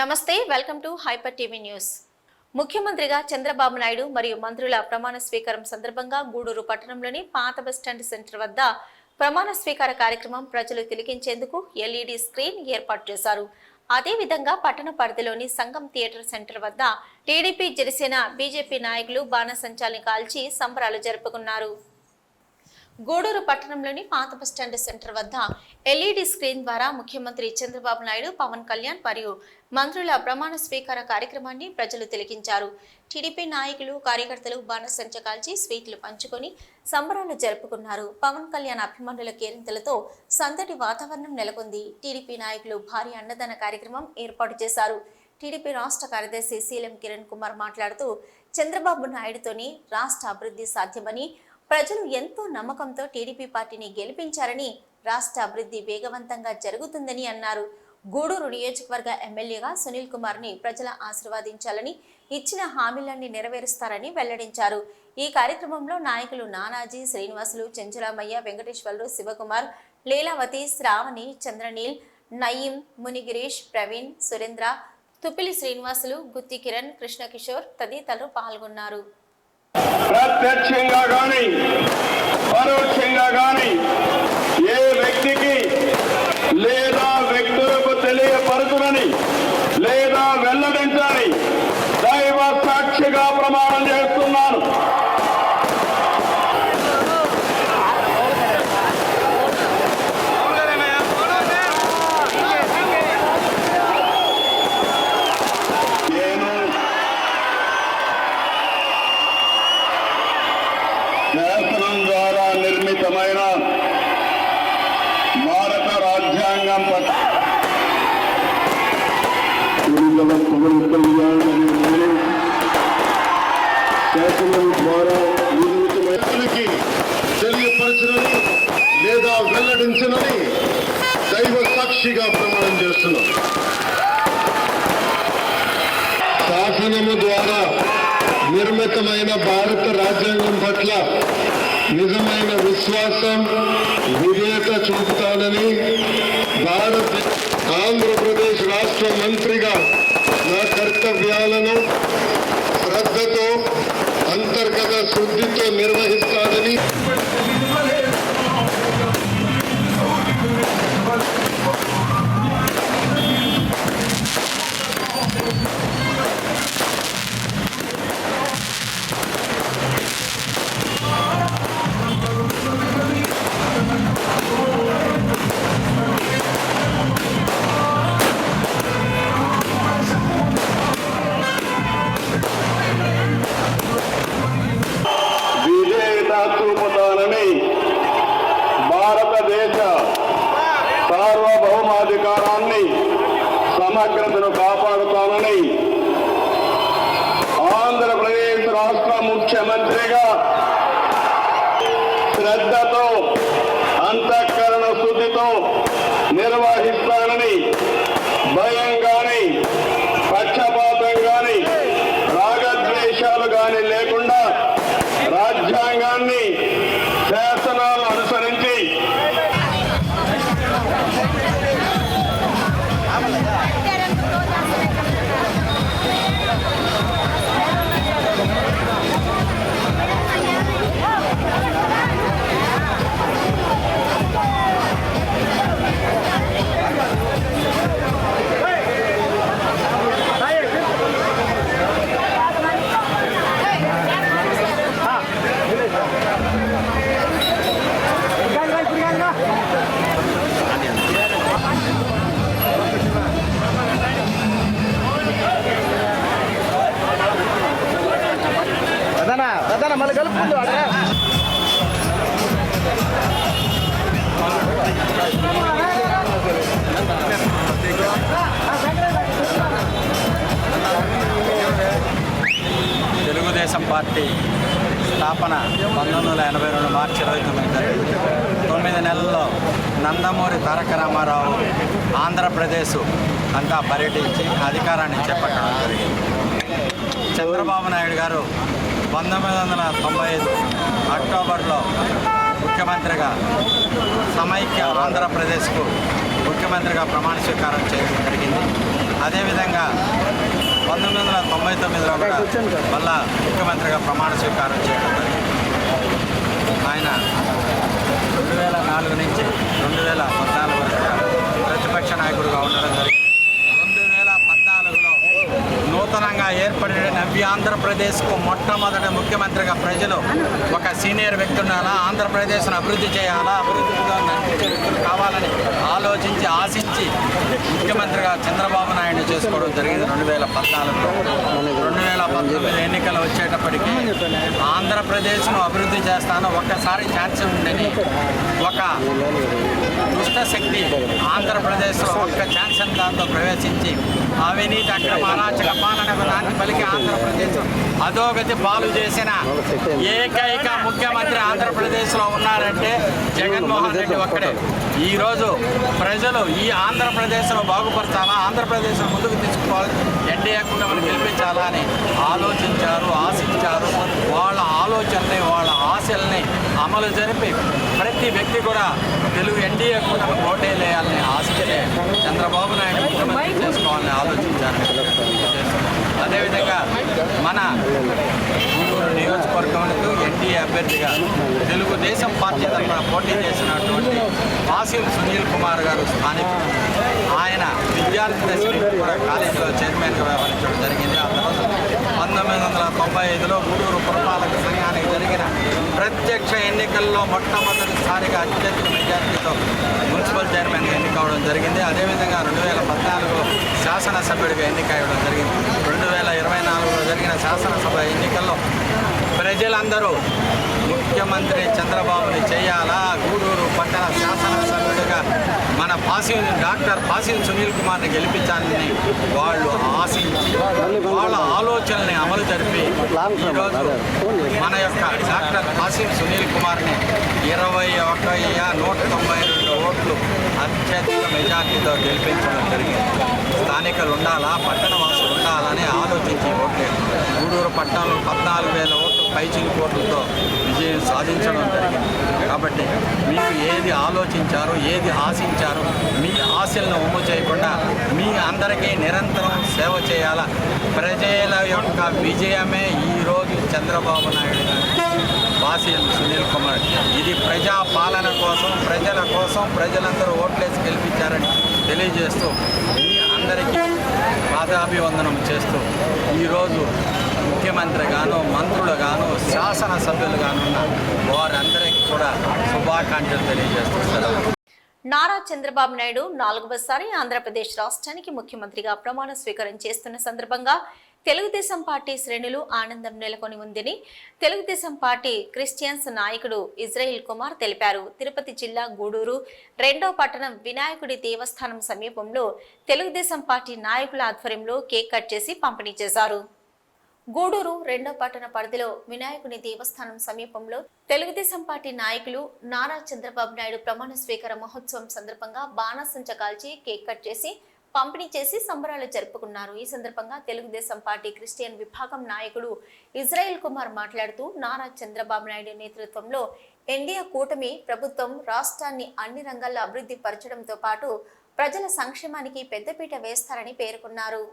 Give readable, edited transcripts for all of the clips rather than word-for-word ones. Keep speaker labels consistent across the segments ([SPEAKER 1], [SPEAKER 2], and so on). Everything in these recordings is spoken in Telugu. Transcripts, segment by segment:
[SPEAKER 1] నమస్తే welcome to hyper TV news. ముఖ్యమంత్రిగా చంద్రబాబు నాయుడు మరియు మంత్రుల ప్రమాణ స్వీకారం సందర్భంగా గూడూరు పట్టణంలోని పాత బస్టాండ్ సెంటర్ వద్ద ప్రమాణ స్వీకార కార్యక్రమం ప్రజలు తిలకించేందుకు ఎల్ఈడి స్క్రీన్ ఏర్పాటు చేశారు. అదేవిధంగా పట్టణ పరిధిలోని సంగం థియేటర్ సెంటర్ వద్ద టీడీపీ జనసేన బీజేపీ నాయకులు బాణసంచాల్ని కాల్చి సంబరాలు జరుపుకున్నారు. గూడూరు పట్టణంలోని పాత బస్టాండ్ సెంటర్ వద్ద ఎల్ఈడి స్క్రీన్ ద్వారా ముఖ్యమంత్రి చంద్రబాబు నాయుడు, పవన్ కళ్యాణ్ మరియు మంత్రుల ప్రమాణ స్వీకార కార్యక్రమాన్ని ప్రజలు తిలకించారు. టీడీపీ నాయకులు, కార్యకర్తలు బాణసంచ కాల్చి స్వీట్లు పంచుకొని సంబరాలు జరుపుకున్నారు. పవన్ కళ్యాణ్ అభిమానుల కేరింతలతో సందడి వాతావరణం నెలకొంది. టీడీపీ నాయకులు భారీ అన్నదాన కార్యక్రమం ఏర్పాటు చేశారు. టీడీపీ రాష్ట్ర కార్యదర్శి సీఎం కిరణ్ కుమార్ మాట్లాడుతూ చంద్రబాబు నాయుడుతోని రాష్ట్ర అభివృద్ధి సాధ్యమని, ప్రజలు ఎంతో నమ్మకంతో టీడీపీ పార్టీని గెలిపించారని, రాష్ట్ర అభివృద్ధి వేగవంతంగా జరుగుతుందని అన్నారు. గూడూరు నియోజకవర్గ ఎమ్మెల్యేగా సునీల్ కుమార్ ని ప్రజల ఆశీర్వదించాలని, ఇచ్చిన హామీలన్నీ నెరవేరుస్తారని వెల్లడించారు. ఈ కార్యక్రమంలో నాయకులు నానాజీ, శ్రీనివాసులు, చెంచురామయ్య, వెంకటేశ్వర్లు, శివకుమార్, లీలావతి, శ్రావణి, చంద్రనీల్, నయీం, మునిగిరీష్, ప్రవీణ్, సురేంద్ర, తుపిలి శ్రీనివాసులు, గుత్తి కిరణ్, కృష్ణకిషోర్ తదితరులు పాల్గొన్నారు.
[SPEAKER 2] ప్రత్యక్షంగా గాని పరోక్షంగా గాని ఏ వ్యక్తికి లేదా వ్యక్తులకు తెలియపరచునని లేదా వెల్లడించాలని దైవ సాక్షిగా ప్రమాణం చేస్తున్నాను. శాసనం ద్వారా నిర్మితమైన భారత రాజ్యాంగం శాసనం ద్వారా నిర్మితమైనకి తెలియపరచనని లేదా వెల్లడించనని దైవ సాక్షిగా ప్రమాణం చేస్తున్నాం. శాసనము ద్వారా నిర్మితమైన భారత రాజ్యాంగం పట్ల నిజమైన విశ్వాసం, విధేయత చూపుతానని ఆంధ్రప్రదేశ్ రాష్ట్ర మంత్రిగా నా కర్తవ్యాలను శ్రద్ధతో, అంతర్గత శుద్ధితో నిర్వహిస్తానని చూపుతానని, భారతదేశ సార్వభౌమాధికారాన్ని, సమగ్రతను కాపాడుతానని ఆంధ్రప్రదేశ్ రాష్ట్ర ముఖ్యమంత్రిగా శ్రద్ధతో, అంతఃకరణ శుద్ధితో నిర్వహిస్తానని, భయం గాని, పక్షపాతం గాని, రాగద్వేషాలు గాని లేకుండా రాజ్యాంగాన్ని, శాసనాలు అనుసరించి మళ్ళీ కలుపుకుంటూ
[SPEAKER 3] తెలుగుదేశం పార్టీ స్థాపన 1982 మార్చి 29 జరిగింది. 9 నెలల్లో నందమూరి తారక రామారావు ఆంధ్రప్రదేశ్ అంతా పర్యటించి అధికారాన్ని చేపట్టడం జరిగింది. చంద్రబాబు నాయుడు గారు 1995 అక్టోబర్లో ముఖ్యమంత్రిగా సమైక్య ఆంధ్రప్రదేశ్కు ముఖ్యమంత్రిగా ప్రమాణ స్వీకారం చేయడం జరిగింది. అదేవిధంగా 1999లో కూడా మళ్ళా ముఖ్యమంత్రిగా ప్రమాణ స్వీకారం చేయడం జరిగింది. ఆయన 2004 నుంచి 2014 వరకు ప్రతిపక్ష నాయకుడిగా ఉండడం జరిగింది. 2014లో నూతనంగా ఏర్పడిన నవ్య ఆంధ్రప్రదేశ్కు మొట్టమొదటి ముఖ్యమంత్రిగా ప్రజలు ఒక సీనియర్ వ్యక్తి ఉండాలా, ఆంధ్రప్రదేశ్ను అభివృద్ధి చేయాలా, అభివృద్ధిగా నడిపించే వ్యక్తులు కావాలని ఆలోచించి ఆశించి ముఖ్యమంత్రిగా చంద్రబాబు నాయుడు చేసుకోవడం జరిగింది 2014లో. 2019 ఎన్నికలు వచ్చేటప్పటికి ఆంధ్రప్రదేశ్ను అభివృద్ధి చేస్తాను, ఒక్కసారి ఛాన్స్ ఉండని ఒక దుష్ట శక్తి ఆంధ్రప్రదేశ్లో ఒక్క ఛాన్స్ దాంతో ప్రవేశించి అవినీతి అక్రమ అరాచక పాలన దాన్ని పలికి ఆంధ్రప్రదేశ్ అధోగతి పాలు చేసిన ఏకైక ముఖ్యమంత్రి ఆంధ్రప్రదేశ్లో ఉన్నారంటే జగన్మోహన్ రెడ్డి ఒక్కడే. ఈరోజు ప్రజలు ఈ ఆంధ్రప్రదేశ్ను బాగుపరచాలా, ఆంధ్రప్రదేశ్ను ముందుకు తీసుకుపోవాలి, ఎన్డీఏ కూటమిని గెలిపించాలా అని ఆలోచించారు, ఆశించారు. వాళ్ళ ఆలోచనని, వాళ్ళ ఆశల్ని అమలు జరిపి ప్రతి వ్యక్తి కూడా తెలుగు ఎన్డీఏ కూటమి ఓటేయాలని ఆశించే చంద్రబాబు నాయుడు ముఖ్యమంత్రి చేసుకోవాలని ఆలోచించారు. అదేవిధంగా మన గూడూరు నియోజకవర్గంలో ఎన్డీఏ అభ్యర్థిగా తెలుగుదేశం పార్టీ తరఫున పోటీ చేసినటువంటి పాసిల్ సునీల్ కుమార్ గారు స్థానికులు. ఆయన విద్యార్థి దశ నుంచి కూడా కాలేజీలో చైర్మన్గా వ్యవహరించడం జరిగింది. ఆ తర్వాత 1995లో గూడూరు పురపాలక సంఘానికి జరిగిన ప్రత్యక్ష ఎన్నికల్లో మొట్టమొదటిసారిగా అత్యధిక మెజార్టీతో మున్సిపల్ చైర్మన్గా ఎన్నికవడం జరిగింది. అదేవిధంగా 2014లో శాసనసభ్యుడిగా ఎన్నికయ్యడం జరిగింది. 2024లో జరిగిన శాసనసభ ఎన్నికల్లో ప్రజలందరూ ముఖ్యమంత్రి చంద్రబాబుని చేయాలా, గూడూరు పట్టణ శాసనసభ్యుడిగా మన డాక్టర్ పాసిల్ సునీల్ కుమార్ని గెలిపించాలని వాళ్ళు ఆశించి వాళ్ళ ఆలోచనల్ని అమలు జరిపి ఈరోజు మన యొక్క డాక్టర్ పాసిల్ సునీల్ కుమార్ని 21,192 ఓట్లు అత్యధిక మెజార్టీతో గెలిపించడం జరిగింది. స్థానికులు ఉండాలా, పట్టణ వాసులు ఉండాలని ఆలోచించి ఓట్లేదు. గూడూరు పట్టణంలో 14,000 ఓట్లు పైచిలుకు ఓట్లతో విజయం సాధించడం జరిగింది. కాబట్టి మీరు ఏది ఆలోచించారో, ఏది ఆశించారో మీ ఆశలను ఒమ్ము చేయకుండా మీ అందరికీ నిరంతరం సేవ చేయాలా. ప్రజల యొక్క విజయమే ఈరోజు చంద్రబాబు నాయుడు గారు, పాసిల్ సునీల్ కుమార్. ఇది ప్రజా పాలన కోసం, ప్రజల కోసం ప్రజలందరూ ఓట్లేసి గెలిపించారని తెలియజేస్తూ మీ అందరికీ పాదాభివందనం చేస్తూ ఈరోజు ముఖ్యమంత్రిగాను, మంత్రులుగాను, శాసనసభ్యులుగాను ఉన్న వారందరికీ కూడా శుభాకాంక్షలు తెలియజేస్తున్నారు.
[SPEAKER 1] నారా చంద్రబాబు నాయుడు 4వసారి ఆంధ్రప్రదేశ్ రాష్ట్రానికి ముఖ్యమంత్రిగా ప్రమాణ స్వీకారం చేస్తున్న సందర్భంగా తెలుగుదేశం పార్టీ శ్రేణులు ఆనందం నెలకొని ఉందని తెలుగుదేశం పార్టీ క్రిస్టియన్స్ నాయకుడు ఇజ్రాయిల్ కుమార్ తెలిపారు. తిరుపతి జిల్లా గూడూరు 2వ పట్టణం వినాయకుడి దేవస్థానం సమీపంలో తెలుగుదేశం పార్టీ నాయకుల ఆధ్వర్యంలో కేక్ కట్ చేసి పంపిణీ చేశారు. గూడూరు 2వ పట్టణ పరిధిలో వినాయకుని దేవస్థానం సమీపంలో తెలుగుదేశం పార్టీ నాయకులు నారా చంద్రబాబు నాయుడు ప్రమాణ స్వీకార మహోత్సవం సందర్భంగా బాణాసంచ కాల్చి కేక్ కట్ చేసి పంపిణీ చేసి సంబరాలు జరుపుకున్నారు. ఈ సందర్భంగా తెలుగుదేశం పార్టీ క్రిస్టియన్ విభాగం నాయకుడు ఇజ్రాయిల్ కుమార్ మాట్లాడుతూ నారా చంద్రబాబు నాయుడు నేతృత్వంలో ఎన్డీఏ కూటమి ప్రభుత్వం రాష్ట్రాన్ని అన్ని రంగాల్లో అభివృద్ధి పరచడంతో పాటు ప్రజల సంక్షేమానికి పెద్దపీట వేస్తారని పేర్కొన్నారు.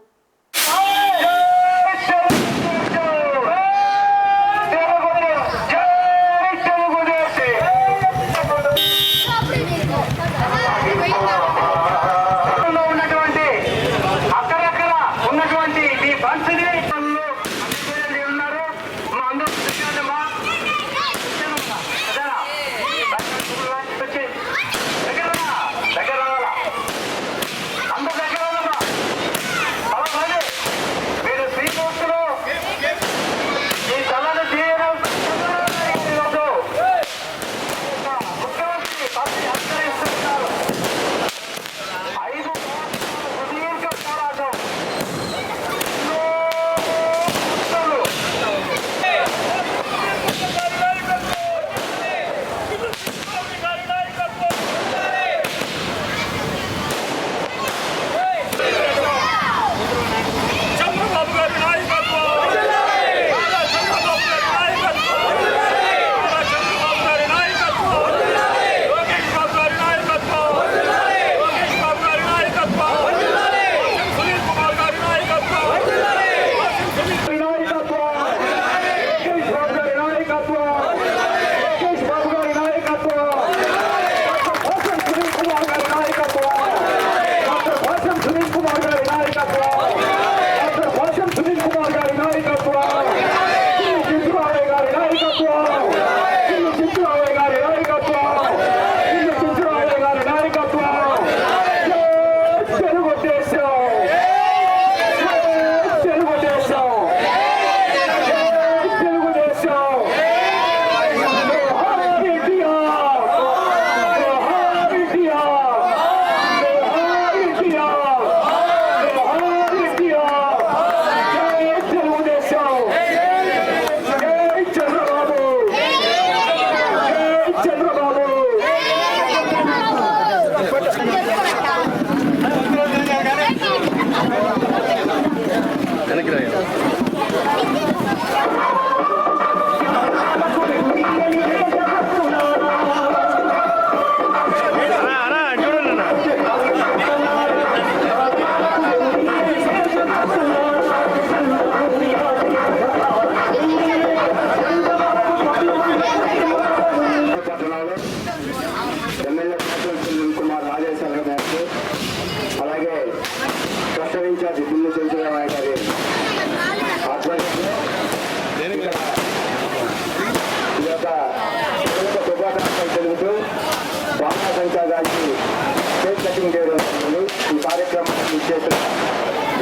[SPEAKER 4] మీటింగ్ చేయడం జరిగింది. ఈ కార్యక్రమాన్ని చేసిన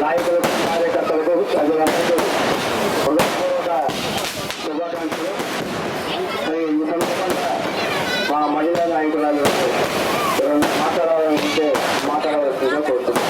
[SPEAKER 4] నాయకులకు, కార్యకర్తలకు, ప్రజలందరికీ హృదయపూర్వక శుభాకాంక్షలు. ఈ సందర్భంగా మా మహిళా నాయకురాలు మాట్లాడాలంటే మాట్లాడవలసిందిగా కోరుతున్నాం.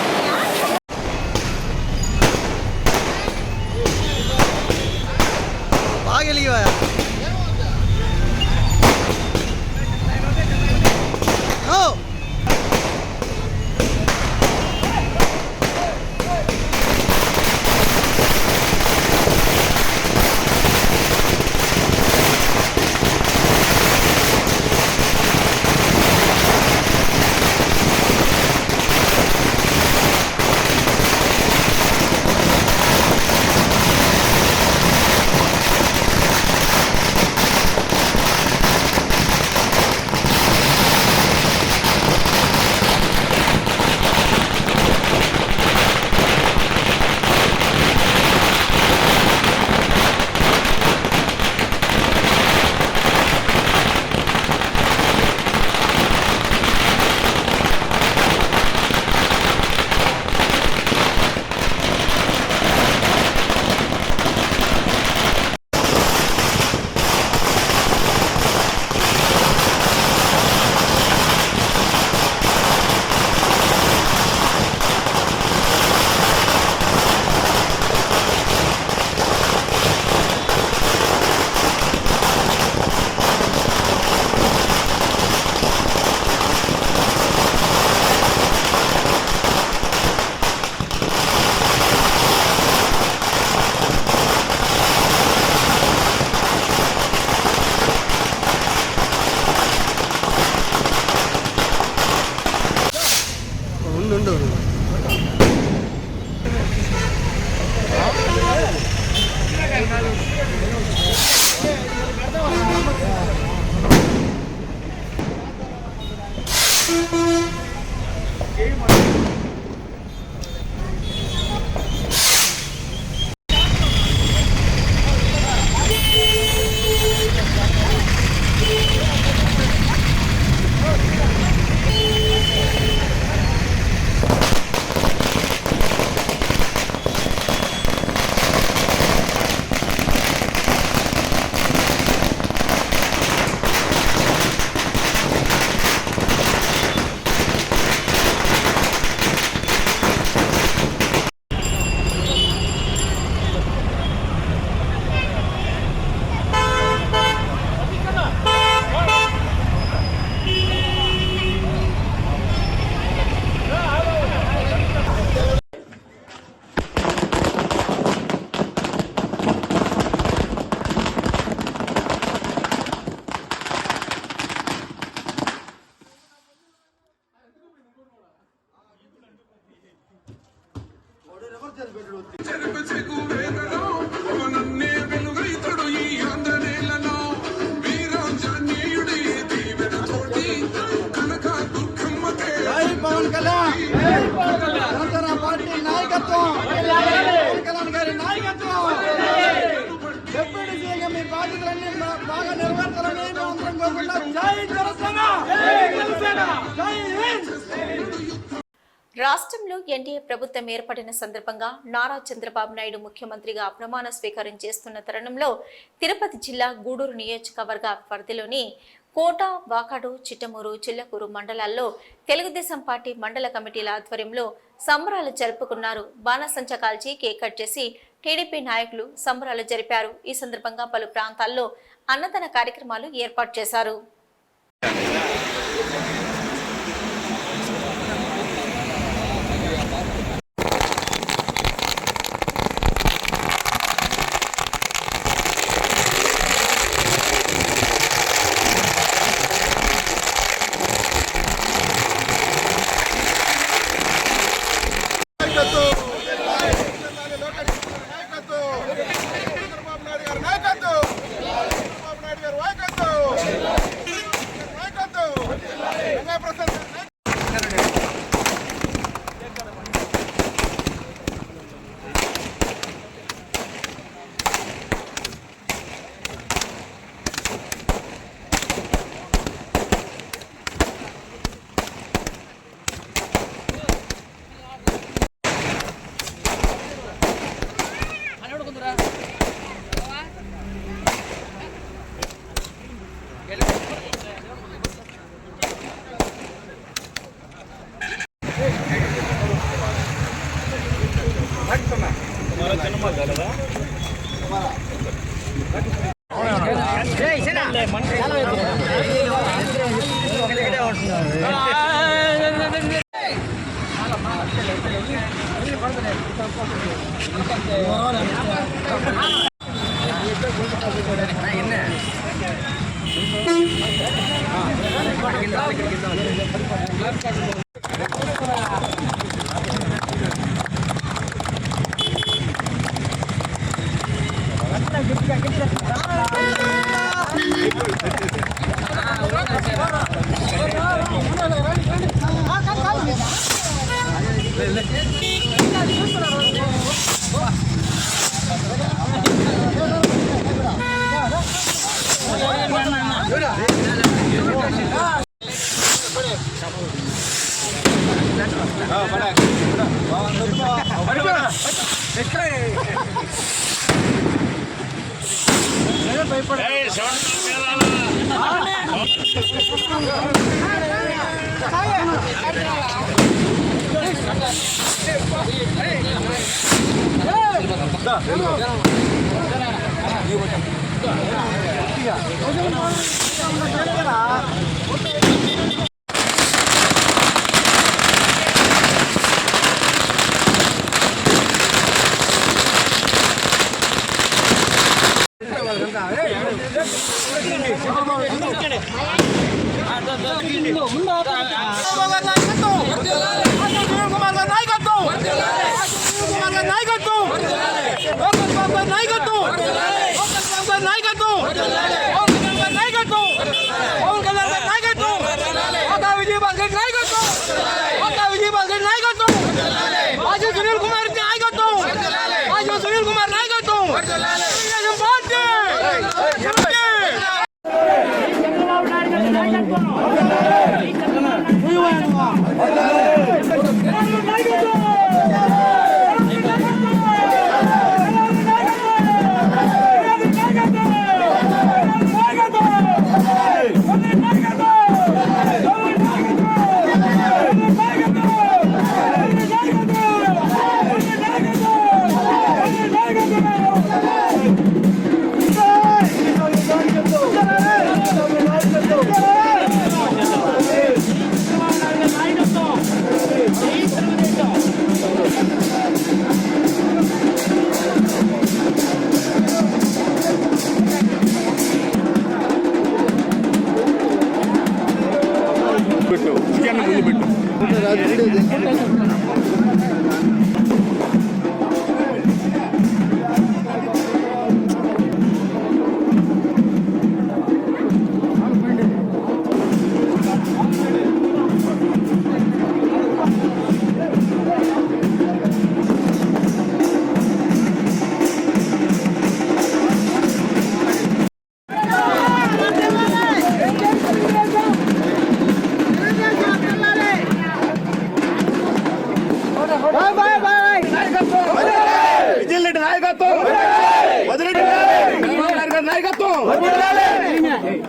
[SPEAKER 1] రాష్ట్రంలో ఎన్డీఏ ప్రభుత్వం ఏర్పడిన సందర్భంగా నారా చంద్రబాబు నాయుడు ముఖ్యమంత్రిగా ప్రమాణ స్వీకారం చేస్తున్న తరుణంలో తిరుపతి జిల్లా గూడూరు నియోజకవర్గ పరిధిలోని కోట, వాకాడు, చిట్టమూరు, చిల్లకూరు మండలాల్లో తెలుగుదేశం పార్టీ మండల కమిటీల ఆధ్వర్యంలో సంబరాలు జరుపుకున్నారు. బాణసంచ కాల్చి కేక్ కట్ చేసి టీడీపీ నాయకులు సంబరాలు జరిపారు. ఈ సందర్భంగా పలు ప్రాంతాల్లో అన్నదాన కార్యక్రమాలు ఏర్పాటు చేశారు.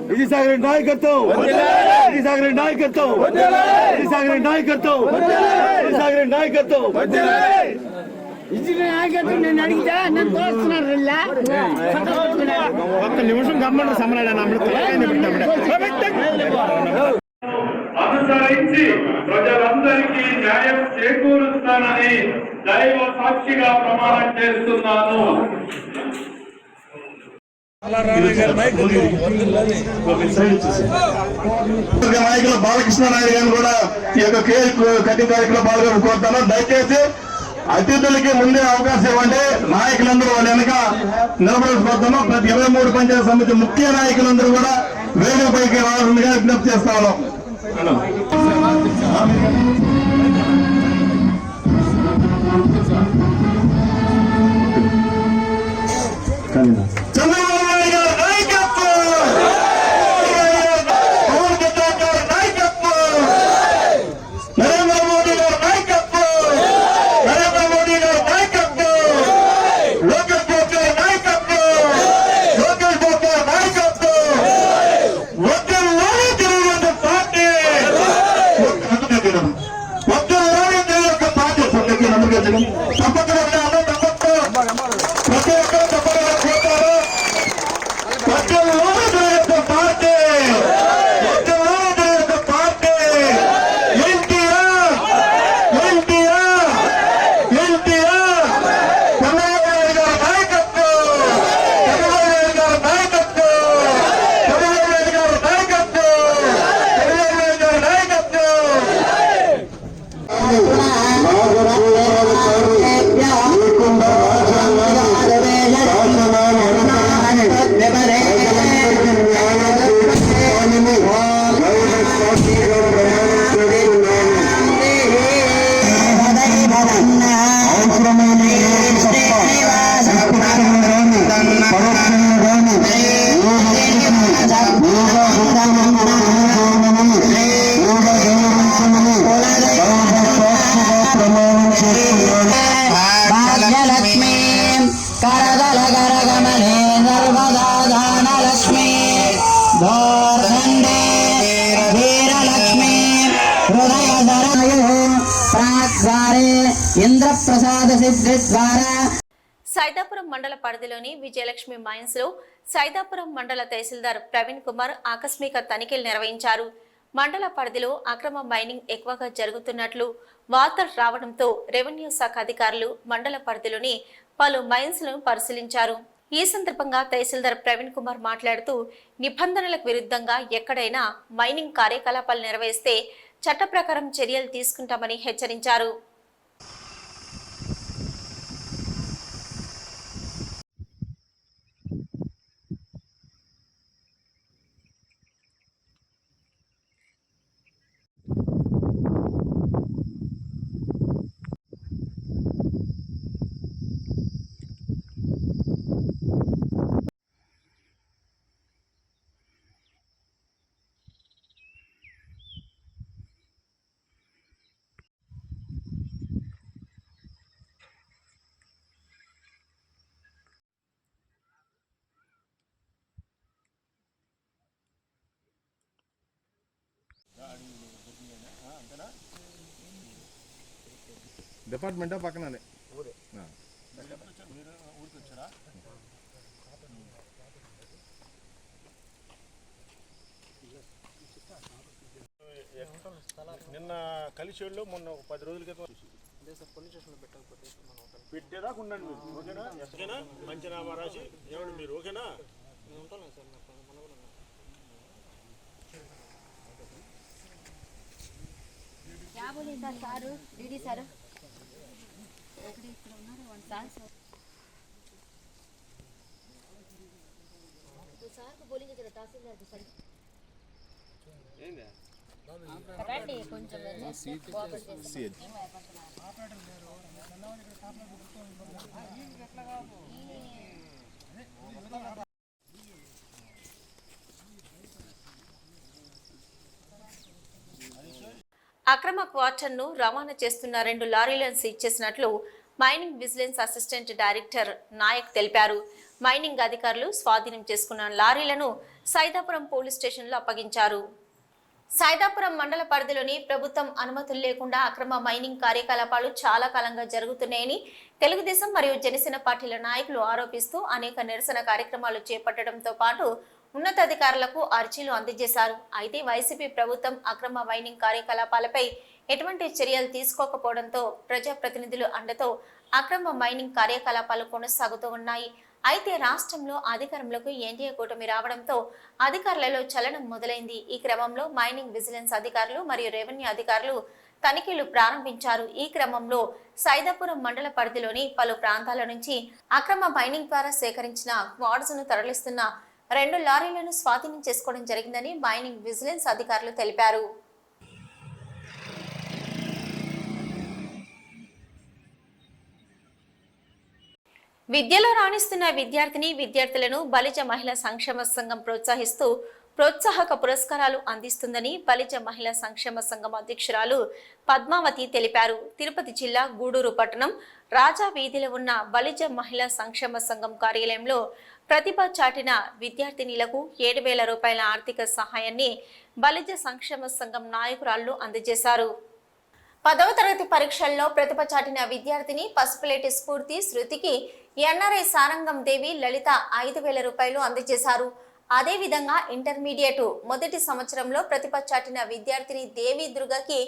[SPEAKER 2] విజయసాగర్ నాయకత్వం, విజయసాగర్ నాయకత్వం, విజయసాగర్ నాయకత్వం, విజయసాగర్ నాయకత్వం.
[SPEAKER 5] నేను అడిగితే నన్ను తోస్తున్నారు
[SPEAKER 2] ఒక్క నిమిషం గమ్మని సమరాలను
[SPEAKER 6] అనుసరించి ప్రజలందరికీ న్యాయం చేకూరుస్తానని దైవ సాక్షిగా ప్రమాణం చేస్తున్నాను.
[SPEAKER 2] నాయకులు బాలకృష్ణ నాయుడు గారిని కూడా ఈ యొక్క కేక్ కటింగ్ కార్యక్రమం పాల్గొని కోరుతాను. దయచేసి అతిథులకి ముందే అవకాశం ఇవ్వండి. నాయకులందరూ వాళ్ళ వెనక నిలబడిపోతాము. ప్రతి 23 పంచాయతీ సమితి ముఖ్య నాయకులందరూ కూడా వేదికపైకి రావాలని విజ్ఞప్తి చేస్తాను. చంద్రబాబు నాయుడు గారు నాయకత్వం, పవన్ కళ్యాణ్ గారు నాయకత్వం, నరేంద్ర మోడీ గారు నాయకత్వం, నరేంద్ర మోడీ గారు నాయకత్వం, లోకేష్ బాబు గారు నాయకత్వం, లోకేష్ బాబు గారు నాయకత్వం, ఒక్కరు తెలుగుదేశం పార్టీ
[SPEAKER 5] చంద్ర ప్రసాద సిద్ధి ద్వారా
[SPEAKER 1] సైదాపురం మండల పరిధిలోని విజయలక్ష్మి మైన్స్ లో సైదాపురం మండల తహసీల్దార్ ప్రవీణ్ కుమార్ ఆకస్మిక తనిఖీలు నిర్వహించారు. మండల పరిధిలో అక్రమ మైనింగ్ ఎక్కువగా జరుగుతున్నట్లు వార్తలు రావడంతో రెవెన్యూ శాఖ అధికారులు మండల పరిధిలోని పలు మైన్స్ లను పరిశీలించారు. ఈ సందర్భంగా తహసీల్దార్ ప్రవీణ్ కుమార్ మాట్లాడుతూ నిబంధనలకు విరుద్ధంగా ఎక్కడైనా మైనింగ్ కార్యకలాపాలు నిర్వహిస్తే చట్ట ప్రకారం చర్యలు తీసుకుంటామని హెచ్చరించారు.
[SPEAKER 2] డిపార్ట్మెంటా పక్కనే
[SPEAKER 7] నిన్న కలిసేళ్ళు మొన్న 10 రోజుల క్రితం పెట్టేదాకా ఉండండి మీరు. ఓకేనా? ఓకేనా? పంచనామా రాసి ఏమండి మీరు? ఓకేనా?
[SPEAKER 8] क्या बोले सर सारू दीदी सर ఇక్కడ ఉన్నారు వన్ సార్ तो सर को बोलेंगे जरा तहसीलदार को सर ఏంది కరెక్ట్ కొంచెం కోఆపరేట్ చేసి ఆపరేటర్ లేరు నన్నవాడి టాప్లో పెట్టుకొని ఎట్లా కాదు
[SPEAKER 1] అక్రమ క్వార్టర్ను రవాణా చేస్తున్న 2 లారీలను సీజ్ చేసినట్లు mining vigilance assistant director Nayak తెలిపారు. మైనింగ్ అధికారులు స్వాధీనం చేసుకున్న లారీలను సైదాపురం పోలీస్ స్టేషన్లో అప్పగించారు. సైదాపురం మండల పరిధిలోని ప్రభుత్వం అనుమతులు లేకుండా అక్రమ మైనింగ్ కార్యకలాపాలు చాలా కాలంగా జరుగుతున్నాయని తెలుగుదేశం మరియు జనసేన పార్టీల నాయకులు ఆరోపిస్తూ అనేక నిరసన కార్యక్రమాలు చేపట్టడంతో పాటు ఉన్నతాధికారులకు అర్జీలు అందజేశారు. అయితే వైసీపీ ప్రభుత్వం అక్రమ మైనింగ్ కార్యకలాపాలపై ఎటువంటి చర్యలు తీసుకోకపోవడంతో ప్రజాప్రతినిధులు అండతో అక్రమ మైనింగ్ కార్యకలాపాలు కొనసాగుతూ ఉన్నాయి. అయితే రాష్ట్రంలో అధికారంలోకి ఎన్డీఏ కూటమి రావడంతో అధికారులలో చలనం మొదలైంది. ఈ క్రమంలో మైనింగ్ విజిలెన్స్ అధికారులు మరియు రెవెన్యూ అధికారులు తనిఖీలు ప్రారంభించారు. ఈ క్రమంలో సైదాపురం మండల పరిధిలోని పలు ప్రాంతాల నుంచి అక్రమ మైనింగ్ ద్వారా సేకరించిన క్వార్ట్జ్ ను తరలిస్తున్న 2 లారీలను స్వాధీనం చేసుకోవడం జరిగిందని మైనింగ్ విజిలెన్స్ అధికారులు తెలిపారు. విద్యలో రాణిస్తున్న విద్యార్థులను బలిజ మహిళా సంక్షేమ సంఘం ప్రోత్సహిస్తూ ప్రోత్సాహక పురస్కారాలు అందిస్తుందని బలిజ మహిళా సంక్షేమ సంఘం అధ్యక్షురాలు పద్మావతి తెలిపారు. తిరుపతి జిల్లా గూడూరు పట్టణం రాజా వీధిలో ఉన్న బలిజ మహిళా సంక్షేమ సంఘం కార్యాలయంలో ప్రతిభ చాటిన విద్యార్థినిలకు 7,000 రూపాయల ఆర్థిక సహాయాన్ని బలిజ సంక్షేమ సంఘం నాయకురాళ్లు అందజేశారు. 10వ తరగతి పరీక్షల్లో ప్రతిభ చాటిన విద్యార్థిని పసుపులేటి స్ఫూర్తి శృతికి ఎన్ఆర్ఐ సారంగం దేవి లలిత 5,000 రూపాయలు అందజేశారు. అదేవిధంగా ఇంటర్మీడియట్ మొదటి సంవత్సరంలో ప్రతిభ చాటిన విద్యార్థిని దేవి దుర్గకి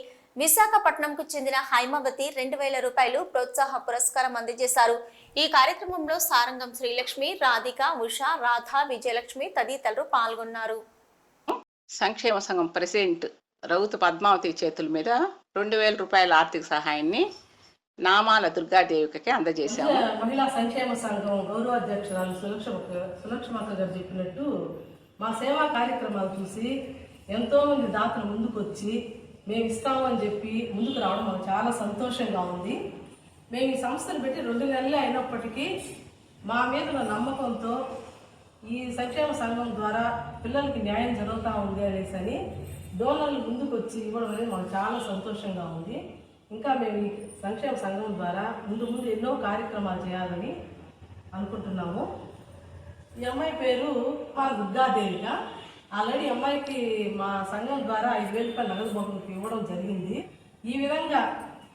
[SPEAKER 1] విశాఖపట్నంకు చెందిన హైమావతి 2,000 రూపాయలు ప్రోత్సాహ పురస్కారం అందజేశారు. ఈ కార్యక్రమంలో సారంగం శ్రీలక్ష్మి, రాధిక, ఉషా, రాధ, విజయలక్ష్మి తదితరులు పాల్గొన్నారు.
[SPEAKER 9] సంక్షేమ సంఘం ప్రెసిడెంట్ రౌతు పద్మావతి చేతుల మీద 2,000 రూపాయల ఆర్థిక సహాయాన్ని నామాల దుర్గాదేవికి అందజేశాము.
[SPEAKER 10] మహిళా సంక్షేమ సంఘం గౌరవాధ్యక్షురాలు సులక్ష్మక్క గారు చెప్పినట్టు మా సేవా కార్యక్రమాలు చూసి ఎంతోమంది దాతలు ముందుకు వచ్చి మేము ఇస్తామని చెప్పి ముందుకు రావడం మాకు చాలా సంతోషంగా ఉంది. మేము ఈ సంస్థను పెట్టి 2 నెలలే అయినప్పటికీ మా మీద నమ్మకంతో ఈ సంక్షేమ సంఘం ద్వారా పిల్లలకి న్యాయం జరుగుతూ ఉంది అనేసి డోనర్లు ముందుకు వచ్చి ఇవ్వడం అనేది మాకు చాలా సంతోషంగా ఉంది. ఇంకా మేము ఈ సంక్షేమ సంఘం ద్వారా ముందు ఎన్నో కార్యక్రమాలు చేయాలని అనుకుంటున్నాము. ఈ అమ్మాయి పేరు మా దుర్గాదేవిగా. ఆల్రెడీ అమ్మాయికి మా సంఘం ద్వారా 5,000 రూపాయల నగదు బహుమతి ఇవ్వడం జరిగింది. ఈ విధంగా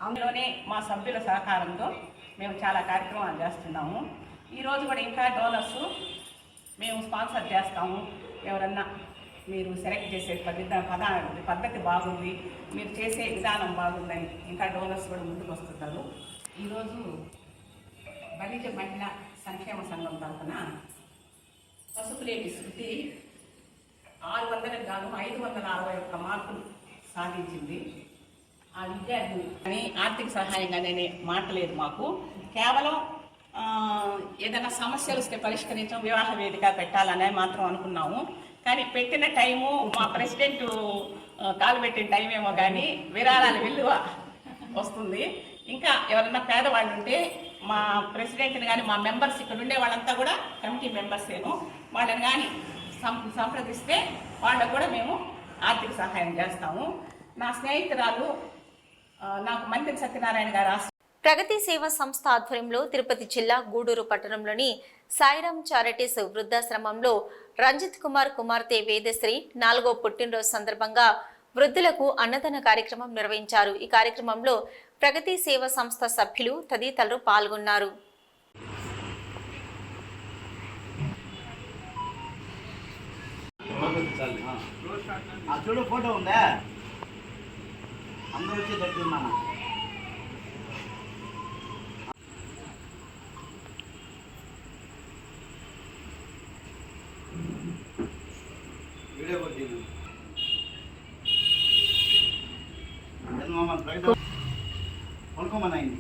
[SPEAKER 9] అందులోనే మా సభ్యుల సహకారంతో మేము చాలా కార్యక్రమాలు చేస్తున్నాము. ఈరోజు కూడా ఇంకా డోనర్స్ మేము స్పాన్సర్ చేస్తాము. ఎవరన్నా మీరు సెలెక్ట్ చేసే పద్ధతి బాగుంది, మీరు చేసే విధానం బాగుందని ఇంకా డోనర్స్ కూడా ముందుకు వస్తున్నారు. ఈరోజు బలిజ మహిళా సంక్షేమ సంఘం తరఫున పసుపులేటి శృతి 600కు గాను 561 మార్కులు సాధించింది. ఆ విద్యార్థి అని ఆర్థిక సహాయం అనేది మాటలేదు మాకు. కేవలం ఏదైనా సమస్యలు వస్తే పరిష్కరించడం, వివాహ వేదిక పెట్టాలనే మాత్రం అనుకున్నాము. కానీ పెట్టిన టైము మా ప్రెసిడెంట్ కాలు పెట్టిన టైం ఏమో కానీ విరాళాల విలువ వస్తుంది. ఇంకా ఎవరైనా పేదవాళ్ళు ఉంటే మా ప్రెసిడెంట్ని కానీ మా మెంబర్స్ ఇక్కడ ఉండే వాళ్ళంతా కూడా కమిటీ మెంబర్సేను, వాళ్ళని కానీ సంప్రదిస్తే వాళ్ళకు కూడా మేము ఆర్థిక సహాయం చేస్తాము. నా స్నేహితురాలు నాకు మంత్రి సత్యనారాయణ గారు
[SPEAKER 1] ప్రగతి సేవా సంస్థ ఆధ్వర్యంలో తిరుపతి జిల్లా గూడూరు పట్టణంలోని సాయిరామ్ చారిటీస్ వృద్ధాశ్రమంలో రంజిత్ కుమార్ కుమార్తె వేదశ్రీ 4వ పుట్టినరోజు సందర్భంగా వృద్ధులకు అన్నదాన కార్యక్రమం నిర్వహించారు. ఈ కార్యక్రమంలో ప్రగతి సేవా సంస్థ సభ్యులు తదితరులు పాల్గొన్నారు.
[SPEAKER 5] చూడు ఫోటో ఉందా, అందరూ వచ్చి దగ్గరున్నాను. వీడియో కొట్టిను కొనుక్కోమని అయింది.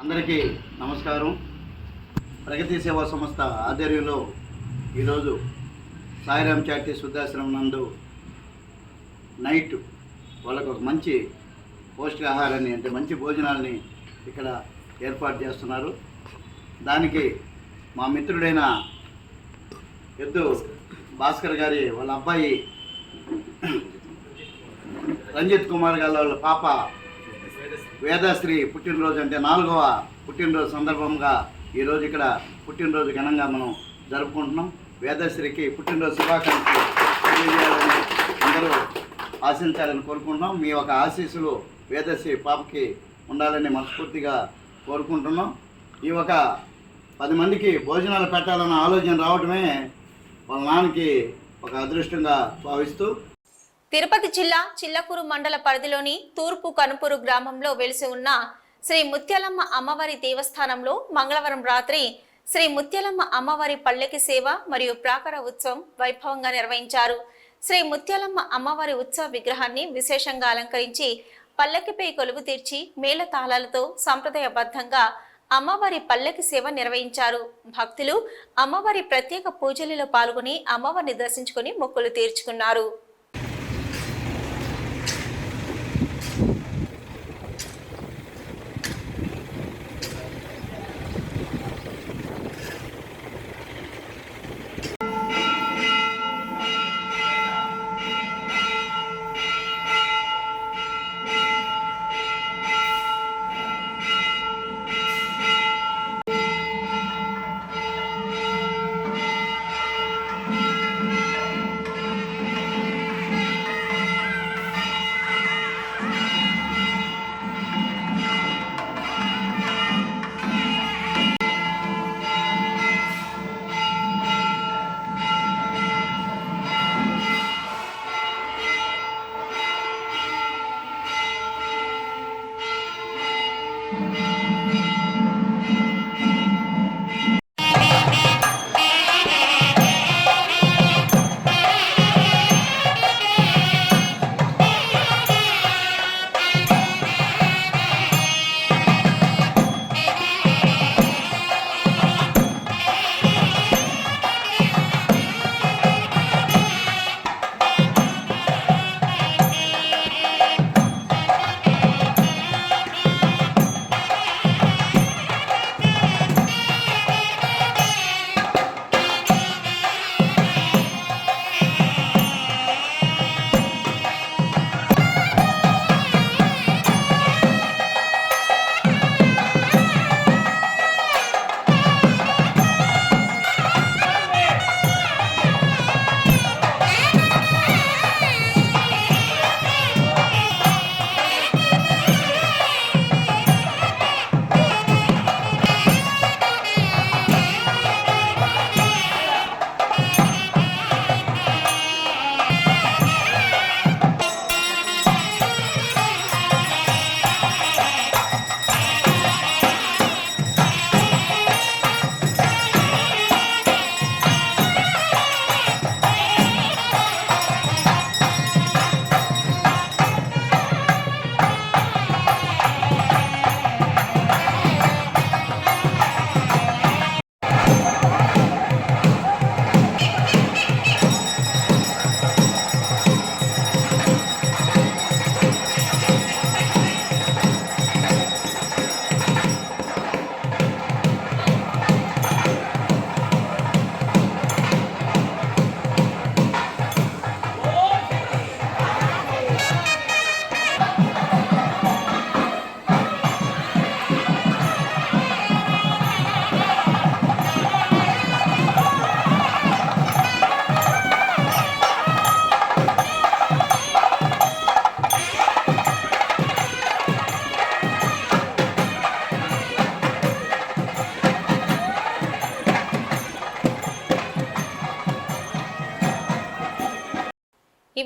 [SPEAKER 5] అందరికీ నమస్కారం. ప్రగతి సేవా సంస్థ ఆధ్వర్యంలో ఈరోజు సాయిరామ్ చారిటీస్ వృద్ధాశ్రమం నందు నైట్ వాళ్ళకు ఒక మంచి పౌష్టికాహారాన్ని అంటే మంచి భోజనాల్ని ఇక్కడ ఏర్పాటు చేస్తున్నారు. దానికి మా మిత్రుడైన ఎద్దు భాస్కర్ గారి వాళ్ళ అబ్బాయి రంజిత్ కుమార్ గారి వాళ్ళ పాప వేదశ్రీ పుట్టినరోజు అంటే 4వ పుట్టినరోజు సందర్భంగా ఈరోజు ఇక్కడ పుట్టినరోజు ఘనంగా మనం జరుపుకుంటున్నాం. వేదశ్రీకి పుట్టినరోజు శుభాకాంక్షలు తెలియజేయాలని అందరూ ఆశించాలని కోరుకుంటున్నాం. మీ యొక్క ఆశీస్సులు వేదశ్రీ పాపకి ఉండాలని మనస్ఫూర్తిగా కోరుకుంటున్నాం. ఈ ఒక 10 మందికి భోజనాలు పెట్టాలన్న ఆలోచన రావడమే వాళ్ళ నాన్నకి ఒక అదృష్టంగా భావిస్తూ
[SPEAKER 1] తిరుపతి జిల్లా చిల్లకూరు మండల పరిధిలోని తూర్పు కనుపూరు గ్రామంలో వెలిసి ఉన్న శ్రీ ముత్యాలమ్మ అమ్మవారి దేవస్థానంలో మంగళవారం రాత్రి శ్రీ ముత్యాలమ్మ అమ్మవారి పల్లకి సేవ మరియు ప్రాకార ఉత్సవం వైభవంగా నిర్వహించారు. శ్రీ ముత్యాలమ్మ అమ్మవారి ఉత్సవ విగ్రహాన్ని విశేషంగా అలంకరించి పల్లకిపై కొలువు తీర్చి మేళ తాళాలతో సంప్రదాయబద్ధంగా అమ్మవారి పల్లకి సేవ నిర్వహించారు. భక్తులు అమ్మవారి ప్రత్యేక పూజలలో పాల్గొని అమ్మవారిని దర్శించుకుని మొక్కులు తీర్చుకున్నారు.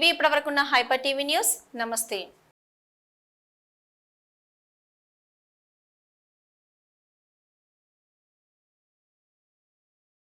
[SPEAKER 1] ఇవి ఇప్పటివరకున్న హైపర్ టీవీ న్యూస్. నమస్తే.